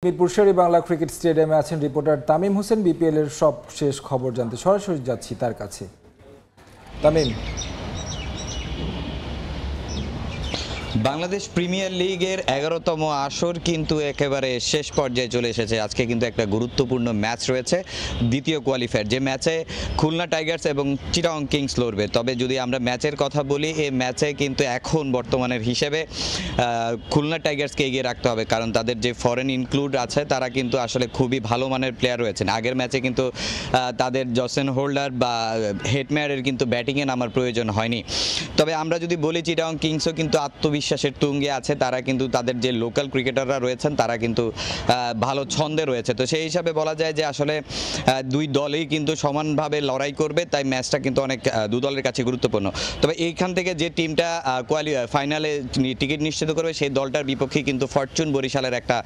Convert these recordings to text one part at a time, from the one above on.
Mirpur Sher-e-Bangla cricket স্টেডিয়ামে আছেন reporter Tamim Hossain. BPL এর সব শেষ খবর জানতে সরাসরি যাচ্ছি তার কাছে। তামিম, বাংলাদেশ প্রিমিয়ার লিগের 11তম আসর কিন্তু একেবারে শেষ পর্যায়ে চলে এসেছে। আজকে কিন্তু একটা গুরুত্বপূর্ণ ম্যাচ রয়েছে, দ্বিতীয় কোয়ালিফায়ার, যে ম্যাচে খুলনা টাইগার্স এবং চিটাগং কিংস লড়বে। তবে যদি আমরা ম্যাচের কথা বলি, এই ম্যাচে কিন্তু এখন বর্তমানের হিসেবে খুলনা টাইগার্সকে এগিয়ে রাখতে হবে, কারণ তাদের যে ফরেন ইনক্লুড আছে তারা কিন্তু আসলে খুবই ভালো মানের প্লেয়ার রয়েছেন। আগের ম্যাচে কিন্তু তাদের জসেন হোল্ডার বা হেটমেয়ারের কিন্তু ব্যাটিংয়ে নামার প্রয়োজন হয়নি। তবে আমরা যদি বলি, চিটাগং কিংসও কিন্তু আত্মবিশ্বাসের তুঙ্গে আছে। তারা কিন্তু তাদের যে লোকাল ক্রিকেটাররা রয়েছেন তারা কিন্তু ভালো ছন্দে রয়েছে। তো সেই হিসাবে বলা যায় যে আসলে দুই দলই কিন্তু সমানভাবে লড়াই করবে, তাই ম্যাচটা কিন্তু অনেক দু দলের কাছে গুরুত্বপূর্ণ। তবে এইখান থেকে যে টিমটা ফাইনালে টিকিট নিশ্চিত করবে সেই দলটার বিপক্ষে কিন্তু ফরচুন বরিশালের একটা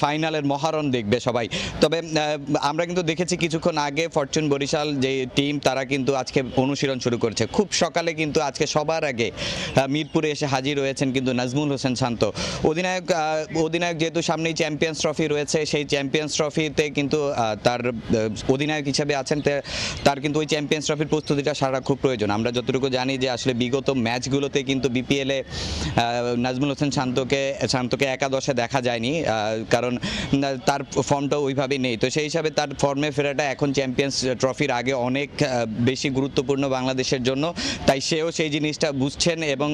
ফাইনালের মহারণ দেখবে সবাই। তবে আমরা কিন্তু দেখেছি কিছুক্ষণ আগে ফরচুন বরিশাল যে টিম, তারা কিন্তু আজকে অনুশীলন শুরু করছে খুব সকালে। কিন্তু আজকে সবার আগে মিরপুরে এসে হাজির হয়েছেন কিন্তু নাজমুল হোসেন শান্ত, অধিনায়ক যেহেতু সামনেই চ্যাম্পিয়ন্স ট্রফি রয়েছে, সেই চ্যাম্পিয়ন্স ট্রফিতে কিন্তু তার অধিনায়ক হিসেবে আছেন। তার কিন্তু ওই চ্যাম্পিয়ন্স ট্রফির প্রস্তুতিটা সারা খুব প্রয়োজন। আমরা যতটুকু জানি যে আসলে বিগত ম্যাচগুলোতে কিন্তু বিপিএলে নাজমুল হোসেন শান্তকে একাদশে দেখা যায়নি, কারণ তার ফর্মটা ওইভাবেই নেই। তো সেই হিসাবে তার ফর্মে ফেরাটা এখন চ্যাম্পিয়ন্স ট্রফির আগে অনেক বেশি গুরুত্বপূর্ণ বাংলাদেশের জন্য, তাই সেও সেই জিনিসটা বুঝছেন এবং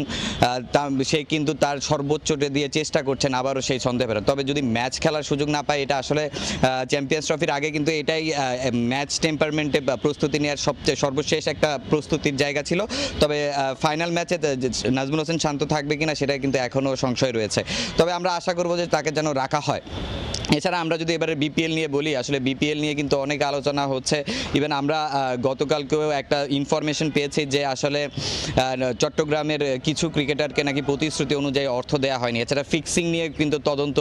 সে কিন্তু তার সর্বোচ্চটা দিয়ে চেষ্টা করছেন আবারও সেই ছন্দে ফেরা। তবে যদি ম্যাচ খেলার সুযোগ না পায়, এটা আসলে চ্যাম্পিয়ন্স ট্রফির আগে কিন্তু এটাই ম্যাচ টেম্পারমেন্টে প্রস্তুতি নেওয়ার সবচেয়ে সর্বশেষ একটা প্রস্তুতির জায়গা ছিল। তবে ফাইনাল ম্যাচে নাজমুল হোসেন শান্ত থাকবে কিনা সেটা কিন্তু এখনও সংশয় রয়েছে। তবে আমরা আশা করব যে তাকে যেন রাখা হয়। এছাড়া আমরা যদি এবারে বিপিএল নিয়ে বলি, আসলে বিপিএল নিয়ে কিন্তু অনেক আলোচনা হচ্ছে। ইভেন আমরা গতকালকেও একটা ইনফরমেশন পেয়েছি যে আসলে চট্টগ্রামের কিছু ক্রিকেটারকে নাকি প্রতিশ্রুতি অনুযায়ী অর্থ দেওয়া হয়নি। এছাড়া ফিক্সিং নিয়ে কিন্তু তদন্ত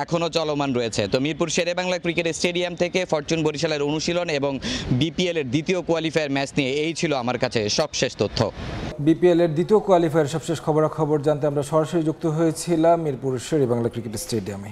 এখনও চলমান রয়েছে। তো মিরপুর শের-ই-বাংলা ক্রিকেট স্টেডিয়াম থেকে ফরচুন বরিশালের অনুশীলন এবং বিপিএল এর দ্বিতীয় কোয়ালিফায়ার ম্যাচ নিয়ে এই ছিল আমার কাছে সবশেষ তথ্য। বিপিএল এর দ্বিতীয় কোয়ালিফায়ার সবশেষ খবরাখবর জানতে আমরা সরাসরি যুক্ত হয়েছিলাম মিরপুর শের-ই-বাংলা ক্রিকেট স্টেডিয়ামে।